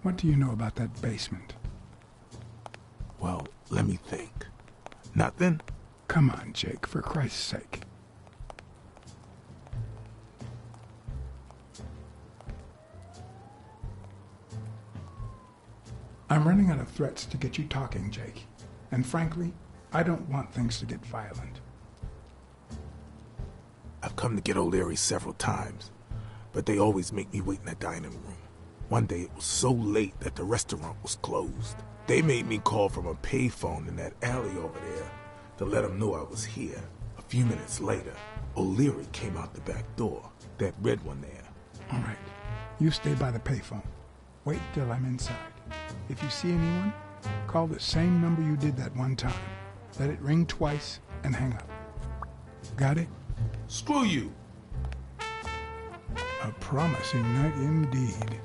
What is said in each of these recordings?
What do you know about that basement? Well, let me think. Nothing? Come on, Jake, for Christ's sake. I'm running out of threats to get you talking, Jake. And frankly, I don't want things to get violent. I've come to get O'Leary several times, but they always make me wait in the dining room. One day it was so late that the restaurant was closed. They made me call from a payphone in that alley over there to let them know I was here. A few minutes later, O'Leary came out the back door, that red one there. All right. You stay by the payphone. Wait till I'm inside. If you see anyone, call the same number you did that one time. Let it ring twice and hang up. Got it? Screw you! A promising night indeed.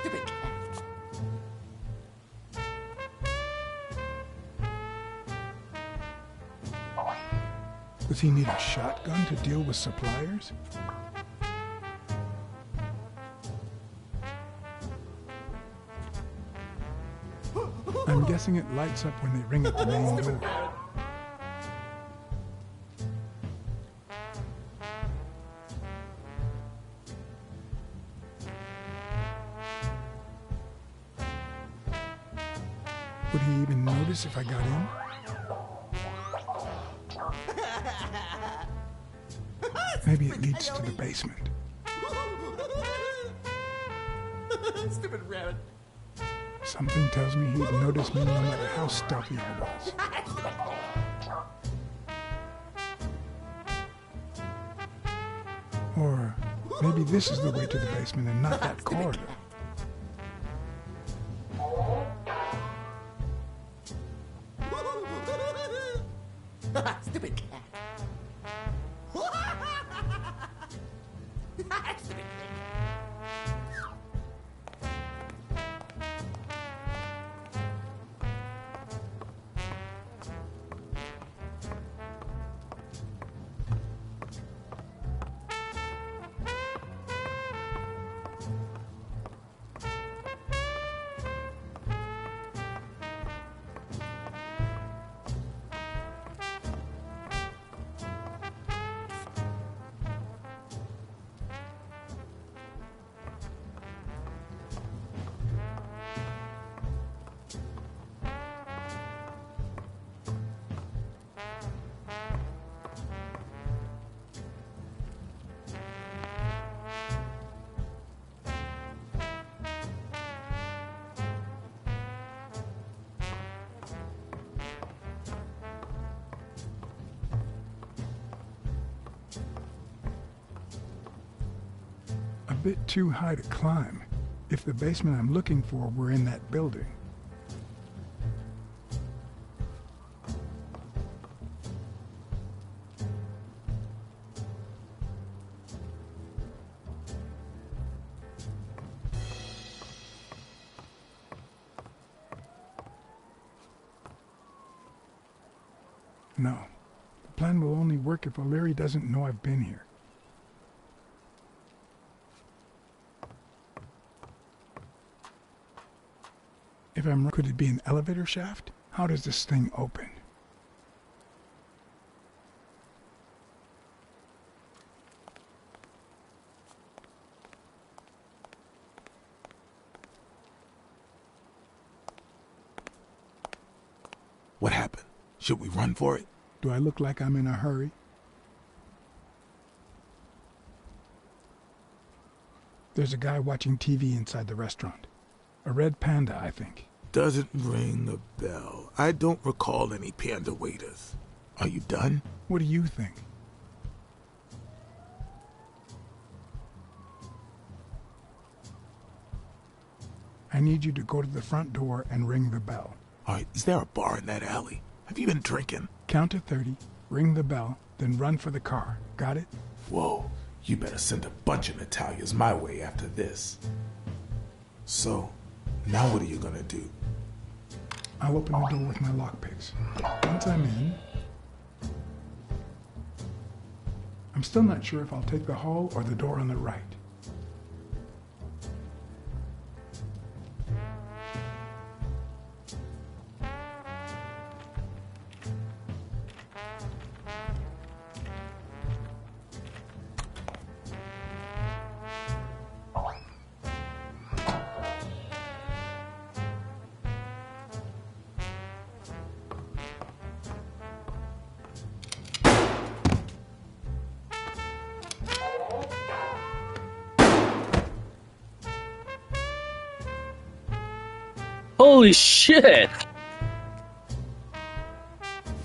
Stupid. Does he need a shotgun to deal with suppliers? I'm guessing it lights up when they ring at the main door. Would he even notice if I got in? Maybe it leads to the basement. Stupid rabbit. Something tells me he'd notice me no matter how stealthy I was. Or maybe this is the way to the basement and not that corridor. Stupid cat. Stupid cat. A bit too high to climb, if the basement I'm looking for were in that building. No, the plan will only work if O'Leary doesn't know I've been here. If I'm right, could it be an elevator shaft? How does this thing open? What happened? Should we run for it? Do I look like I'm in a hurry? There's a guy watching TV inside the restaurant. A red panda, I think. doesn't ring a bell. I don't recall any panda waiters. Are you done? What do you think? I need you to go to the front door and ring the bell. All right, is there a bar in that alley? Have you been drinking? Count to 30, ring the bell, then run for the car. Got it? Whoa, you better send a bunch of Natalias my way after this. So, now what are you gonna do? I'll open the door with my lockpicks. Once I'm in, I'm still not sure if I'll take the hall or the door on the right. Holy shit!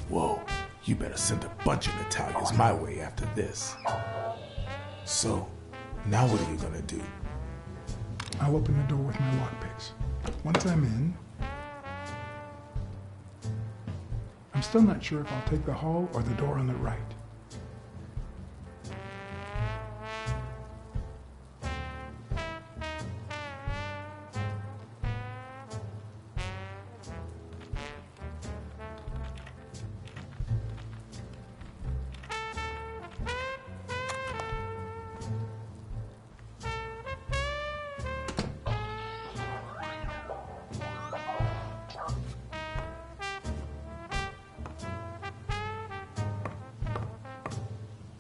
Whoa, you better send a bunch of Natalias my way after this. So, now what are you gonna do? I'll open the door with my lockpicks. Once I'm in, I'm still not sure if I'll take the hall or the door on the right.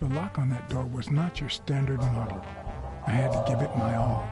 The lock on that door was not your standard model. I had to give it my all.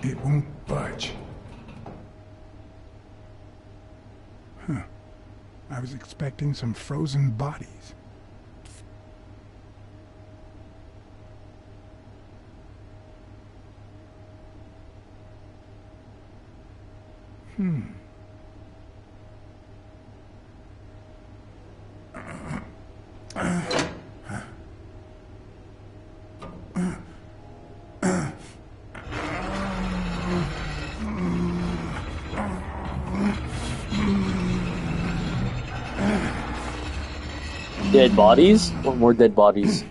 It won't budge. Huh. I was expecting some frozen bodies. Dead bodies? Or more dead bodies?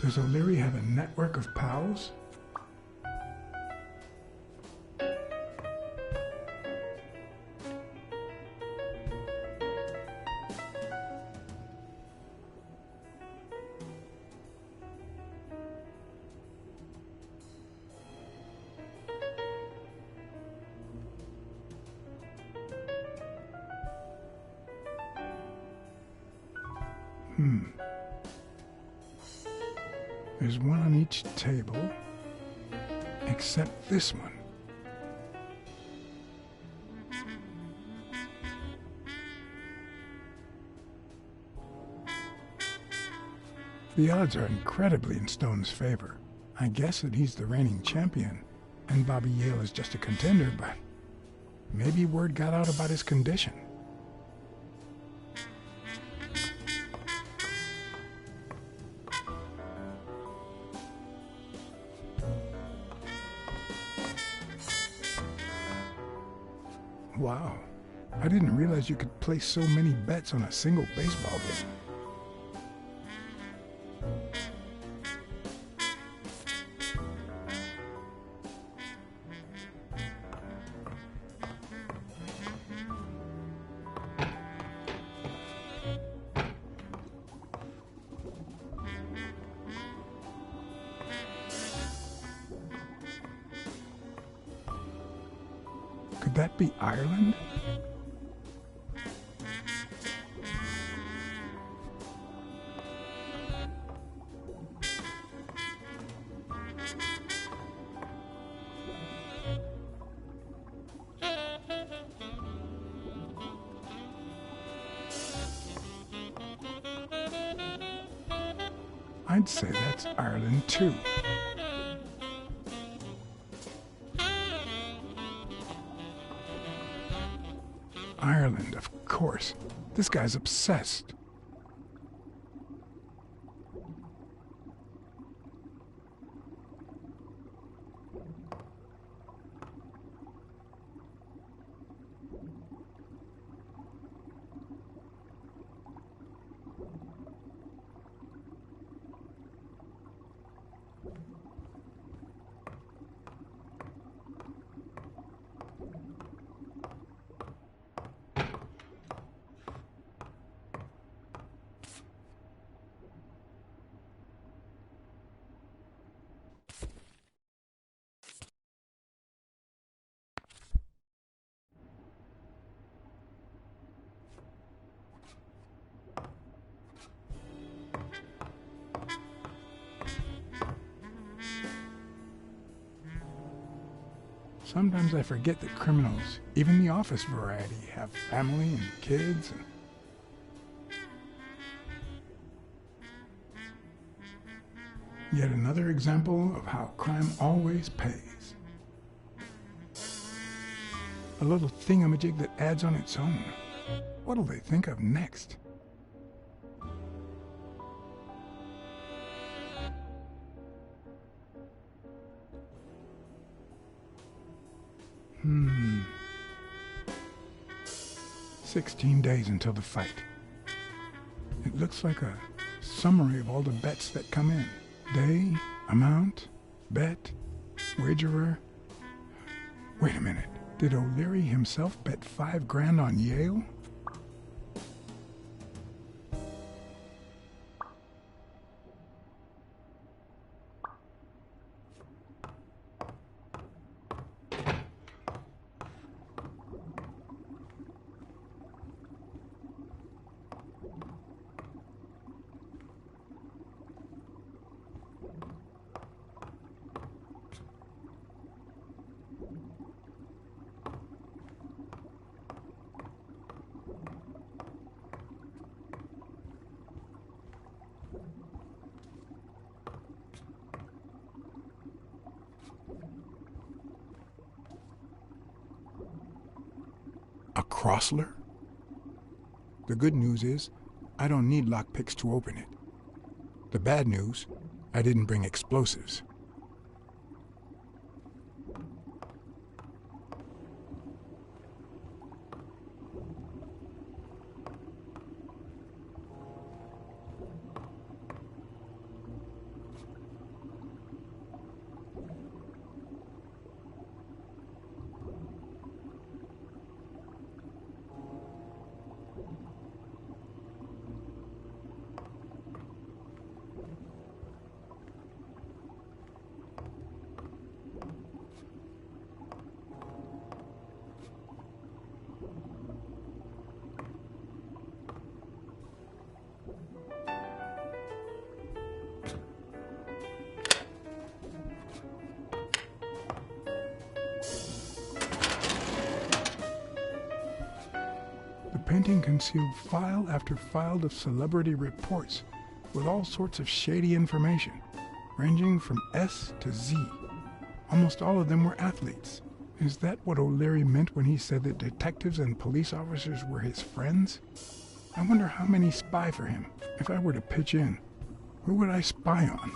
Does O'Leary have a network of pals? There's one on each table, except this one. The odds are incredibly in Stone's favor. I guess that he's the reigning champion, and Bobby Yale is just a contender, but maybe word got out about his condition. Wow, I didn't realize you could place so many bets on a single baseball game. Could that be Ireland? I'd say that's Ireland too. Ireland, of course. This guy's obsessed. Sometimes I forget that criminals, even the office variety, have family and kids. Yet another example of how crime always pays. A little thingamajig that adds on its own. What'll they think of next? Hmm. 16 days until the fight. It looks like a summary of all the bets that come in. Day, amount, bet, wagerer. Wait a minute. Did O'Leary himself bet $5,000 on Yale? A Crossler? The good news is, I don't need lockpicks to open it. The bad news, I didn't bring explosives. Hunting concealed file after file of celebrity reports with all sorts of shady information, ranging from S to Z. Almost all of them were athletes. Is that what O'Leary meant when he said that detectives and police officers were his friends? I wonder how many spy for him. If I were to pitch in, who would I spy on?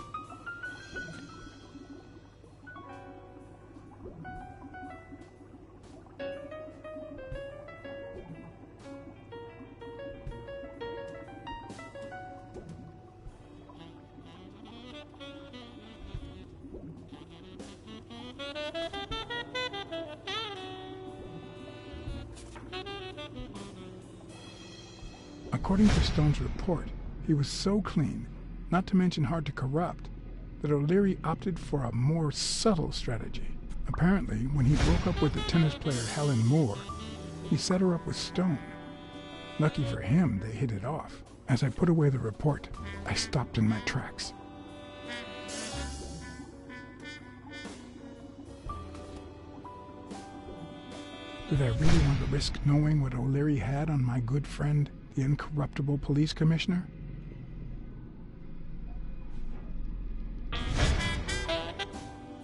According to Stone's report, he was so clean, not to mention hard to corrupt, that O'Leary opted for a more subtle strategy. Apparently, when he broke up with the tennis player Helen Moore, he set her up with Stone. Lucky for him, they hit it off. As I put away the report, I stopped in my tracks. Did I really want to risk knowing what O'Leary had on my good friend, the incorruptible police commissioner?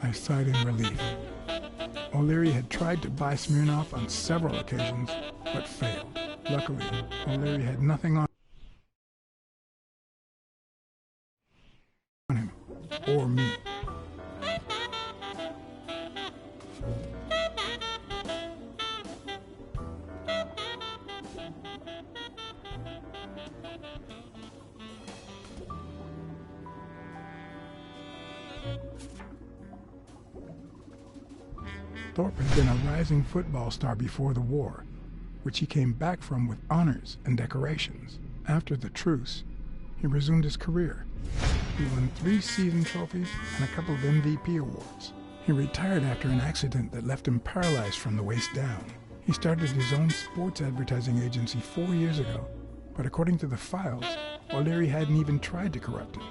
I sighed in relief. O'Leary had tried to buy Smirnoff on several occasions, but failed. Luckily, O'Leary had nothing on him, or me. Thorpe had been a rising football star before the war, which he came back from with honors and decorations. After the truce, he resumed his career. He won 3 season trophies and a couple of MVP awards. He retired after an accident that left him paralyzed from the waist down. He started his own sports advertising agency 4 years ago, but according to the files, O'Leary hadn't even tried to corrupt it.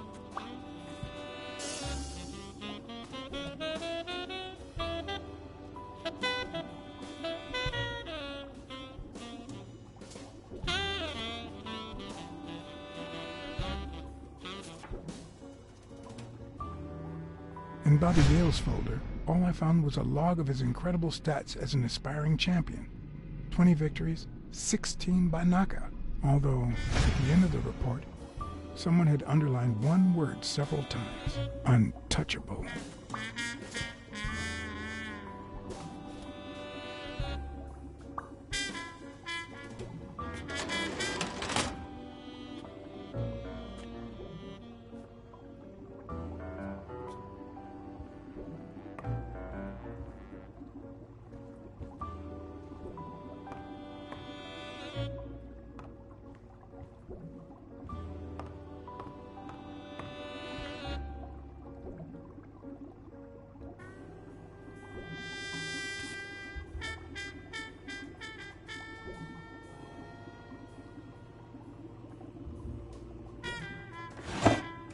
In Bobby Gale's folder, all I found was a log of his incredible stats as an aspiring champion. 20 victories, 16 by knockout. Although, at the end of the report, someone had underlined one word several times: untouchable.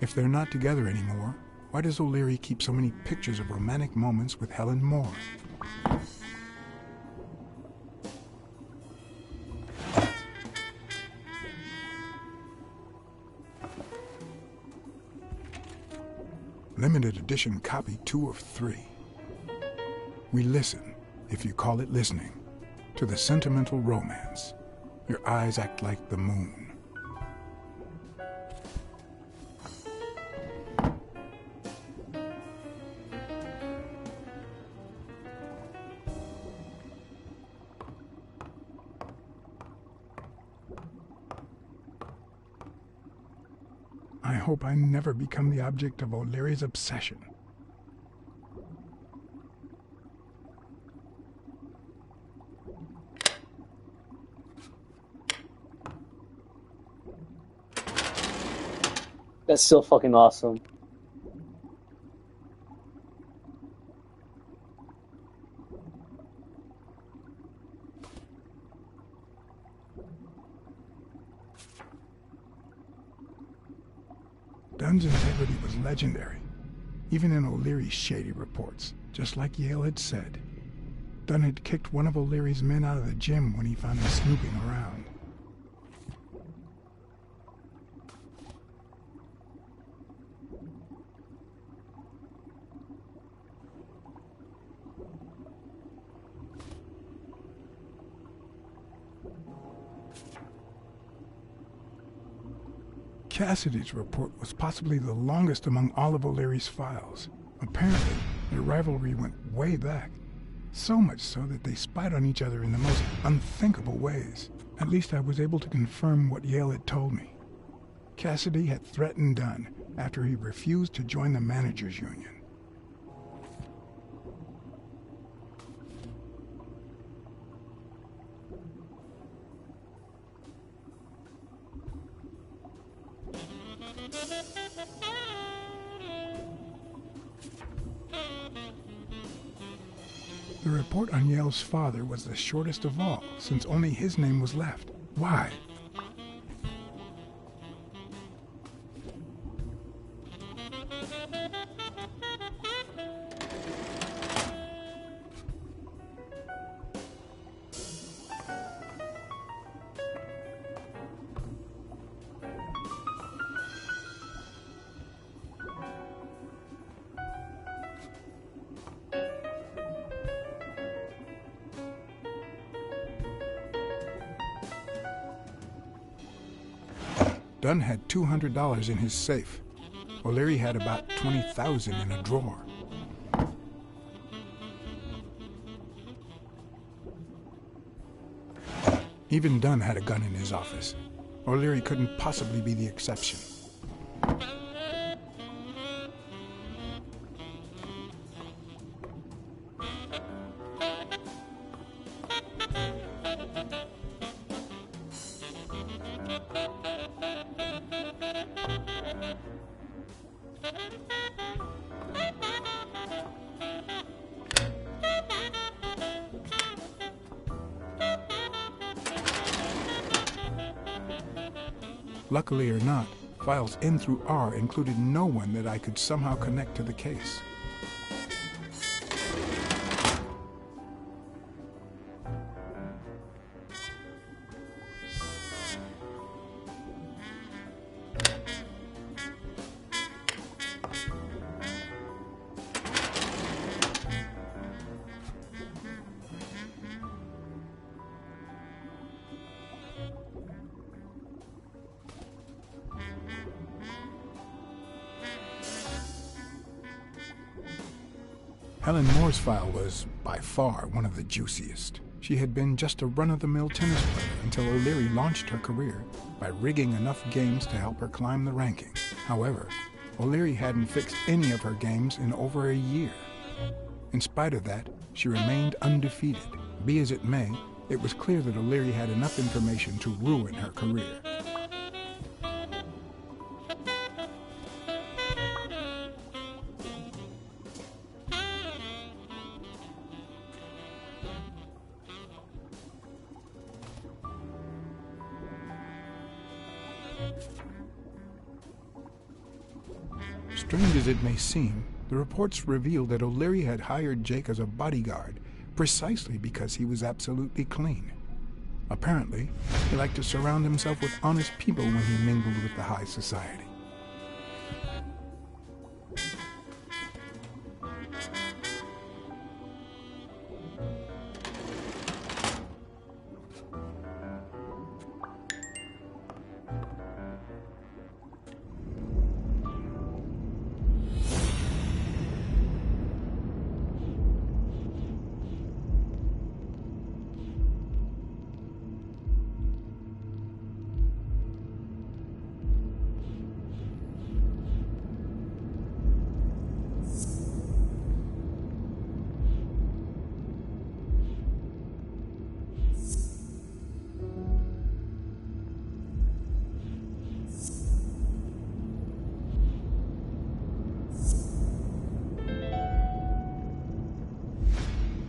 If they're not together anymore, why does O'Leary keep so many pictures of romantic moments with Helen Moore? Limited edition copy 2 of 3. We listen, if you call it listening, to the sentimental romance. Your eyes act like the moon. I hope I never become the object of O'Leary's obsession. That's still fucking awesome. Dunn's integrity was legendary, even in O'Leary's shady reports, just like Yale had said. Dunn had kicked one of O'Leary's men out of the gym when he found him snooping around. Cassidy's report was possibly the longest among all of O'Leary's files. Apparently, their rivalry went way back. So much so that they spied on each other in the most unthinkable ways. At least I was able to confirm what Yale had told me. Cassidy had threatened Dunn after he refused to join the managers' union. The report on Yale's father was the shortest of all, since only his name was left. Why? Dunn had $200 in his safe. O'Leary had about $20,000 in a drawer. Even Dunn had a gun in his office. O'Leary couldn't possibly be the exception. Luckily or not, files N through R included no one that I could somehow connect to the case. Helen Moore's file was, by far, one of the juiciest. She had been just a run-of-the-mill tennis player until O'Leary launched her career by rigging enough games to help her climb the rankings. However, O'Leary hadn't fixed any of her games in over a year. In spite of that, she remained undefeated. Be as it may, it was clear that O'Leary had enough information to ruin her career. Strange as it may seem, the reports revealed that O'Leary had hired Jake as a bodyguard precisely because he was absolutely clean. Apparently, he liked to surround himself with honest people when he mingled with the high society.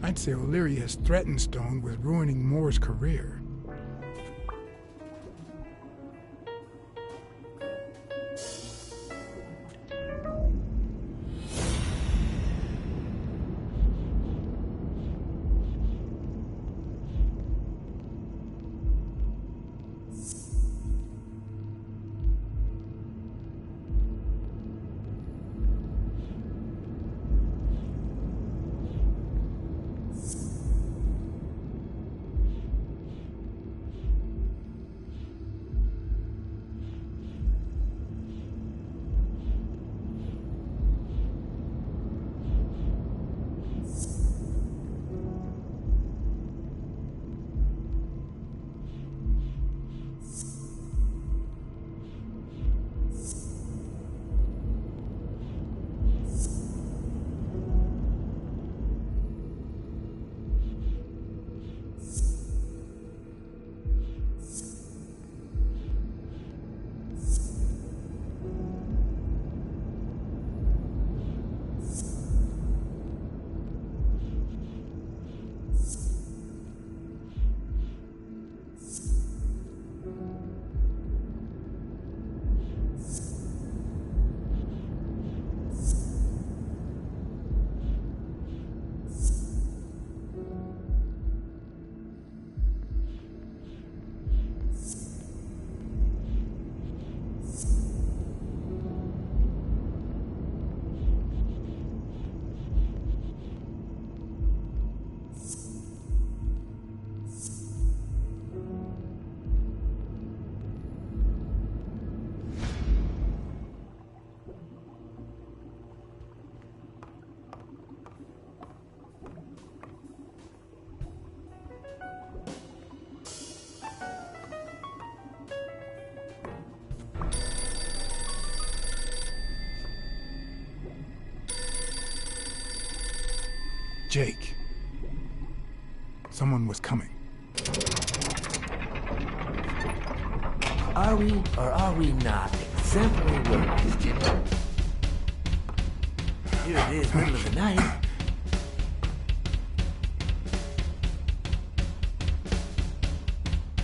I'd say O'Leary has threatened Stone with ruining Moore's career. Jake. Someone was coming. Are we or are we not exemplary workers, Jimmy? Here it is, middle of the night.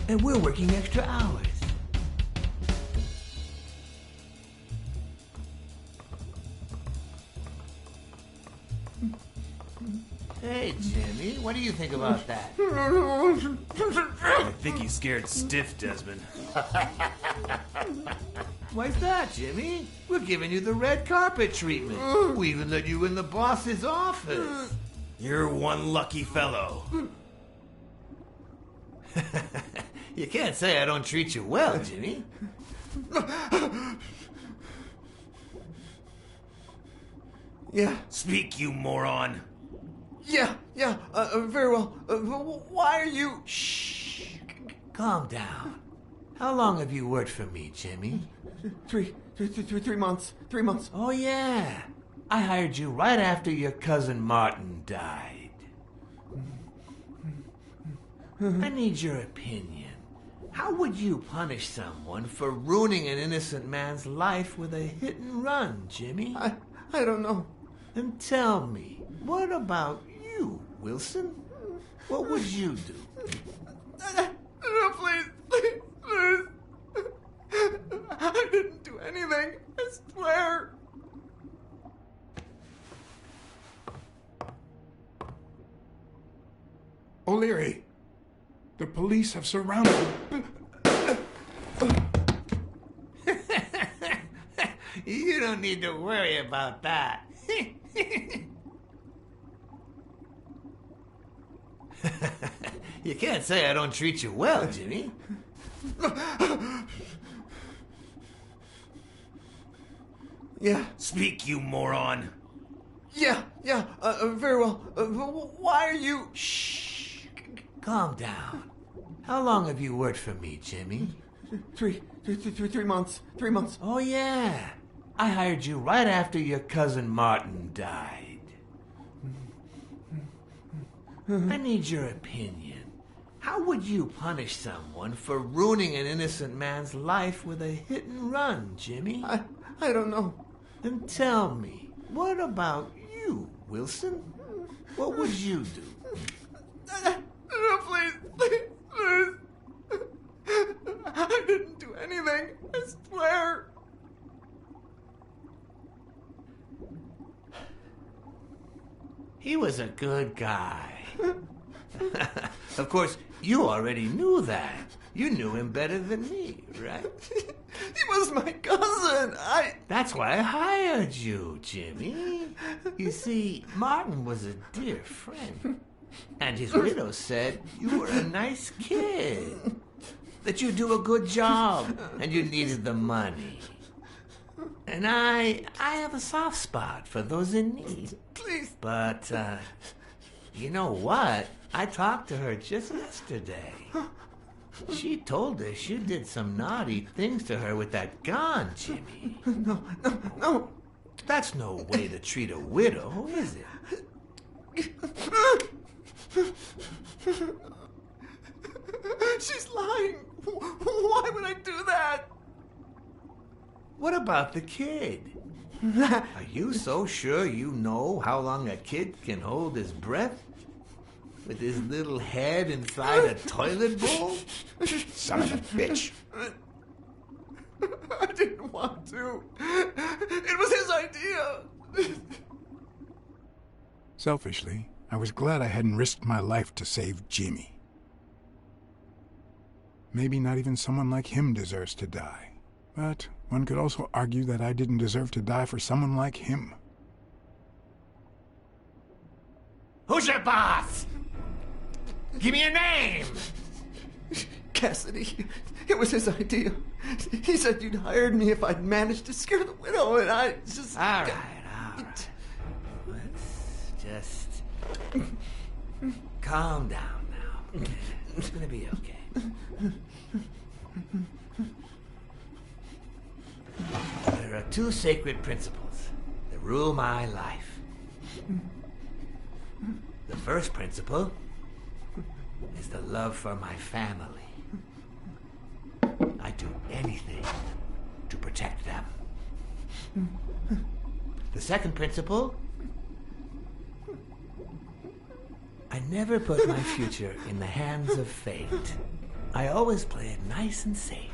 And we're working extra hours. Hey, Jimmy, what do you think about that? I think he's scared stiff, Desmond. Why's that, Jimmy? We're giving you the red carpet treatment. We even let you in the boss's office. You're one lucky fellow. You can't say I don't treat you well, Jimmy. Yeah, Speak, you moron. yeah, very well. Why are you... Shh. Calm down. How long have you worked for me, Jimmy? 3 months. 3 months. Oh, yeah. I hired you right after your cousin Martin died. I need your opinion. How would you punish someone for ruining an innocent man's life with a hit and run, Jimmy? I don't know. Then tell me, what about you, Wilson? What would you do? No, please. I didn't do anything. I swear. O'Leary, the police have surrounded you. You don't need to worry about that. You can't say I don't treat you well, Jimmy. Yeah, Speak, you moron. yeah, very well. Why are you... Shh. Calm down. How long have you worked for me, Jimmy? 3 months. 3 months. Oh, yeah. I hired you right after your cousin Martin died. I need your opinion. How would you punish someone for ruining an innocent man's life with a hit and run, Jimmy? I don't know. Then tell me, what about you, Wilson? What would you do? No, please. I didn't do anything. I swear. He was a good guy. Of course, you already knew that. You knew him better than me, right? He was my cousin. That's why I hired you, Jimmy. You see, Martin was a dear friend. And his widow said you were a nice kid. That you do a good job and you needed the money. And I have a soft spot for those in need. Please. But, you know what? I talked to her just yesterday. She told us you did some naughty things to her with that gun, Jimmy. No. That's no way to treat a widow, is it? She's lying. Why would I do that? What about the kid? Are you so sure you know how long a kid can hold his breath? With his little head inside a toilet bowl? Son of a bitch. I didn't want to. It was his idea. Selfishly, I was glad I hadn't risked my life to save Jimmy. Maybe not even someone like him deserves to die. But one could also argue that I didn't deserve to die for someone like him. Who's your boss? Give me a name! Cassidy. It was his idea. He said you'd hired me if I'd managed to scare the widow, and I just... All right. Let's just calm down now. It's gonna be okay. There are two sacred principles that rule my life. The first principle is the love for my family. I do anything to protect them. The second principle, I never put my future in the hands of fate. I always play it nice and safe.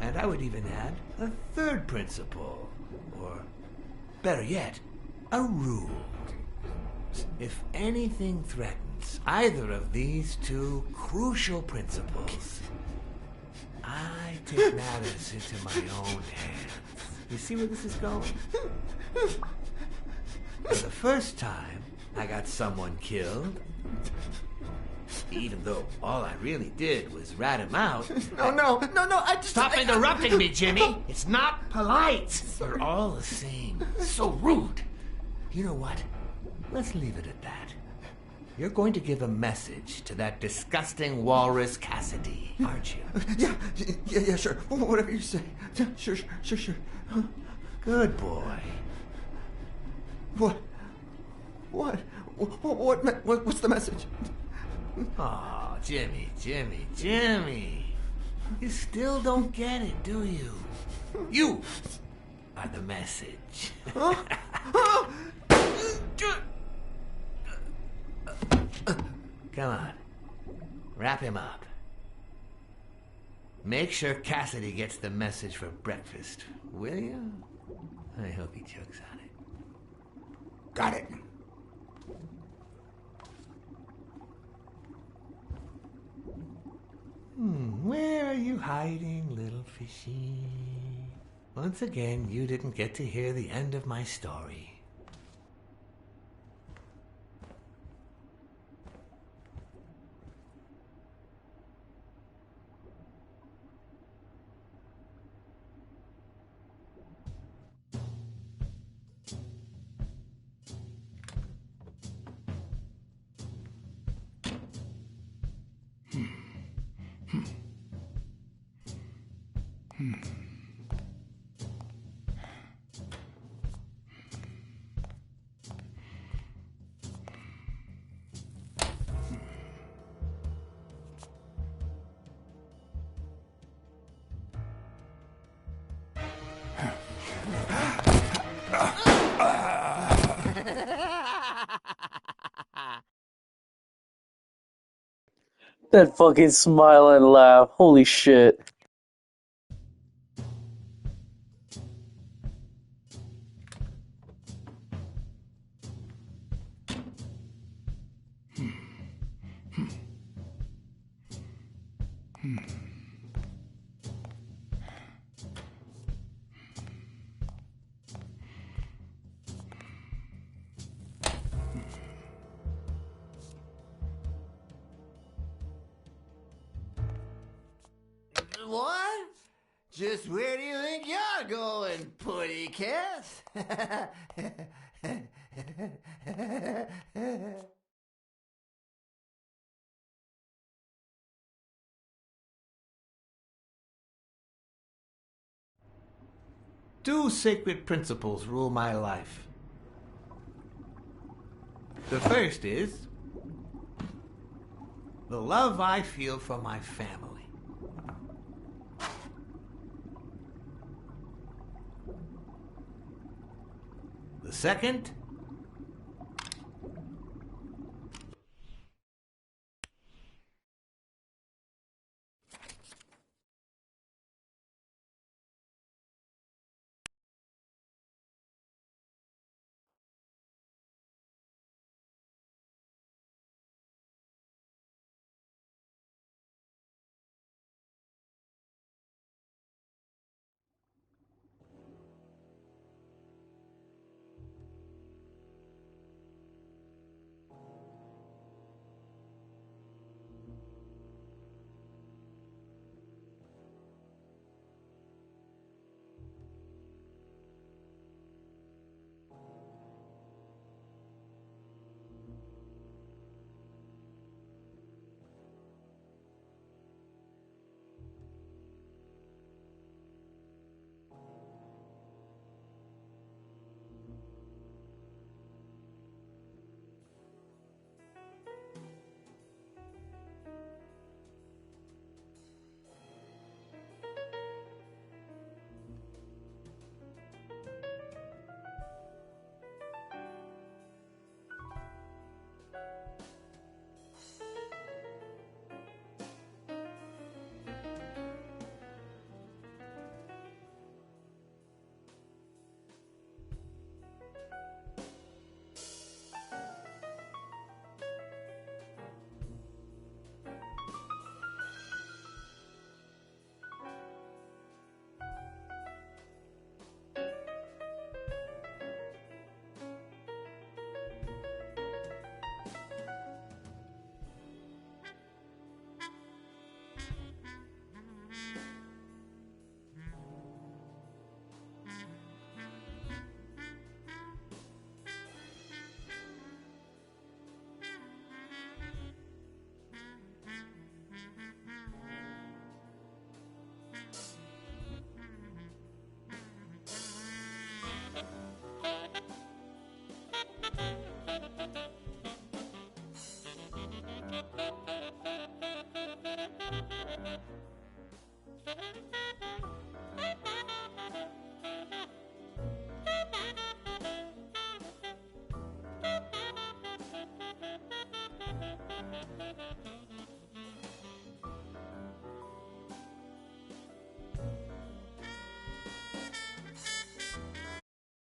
And I would even add a third principle, or better yet, a rule. If anything threatens either of these two crucial principles, I take matters into my own hands. You see where this is going? For the first time, I got someone killed. Even though all I really did was rat him out. No, I just... Stop interrupting me, Jimmy! It's not polite! You're all the same. So rude. You know what? Let's leave it at that. You're going to give a message to that disgusting walrus Cassidy, aren't you? Yeah, sure. Whatever you say. Yeah, sure. Huh? Good boy. What's the message? Oh, Jimmy. You still don't get it, do you? You are the message. Come on. Wrap him up. Make sure Cassidy gets the message for breakfast, will you? I hope he chokes on it. Got it. Where are you hiding, little fishy? Once again, you didn't get to hear the end of my story. That fucking smile and laugh. Holy shit. What? Just where do you think you're going, putty cat? Two sacred principles rule my life. The first is the love I feel for my family. The second,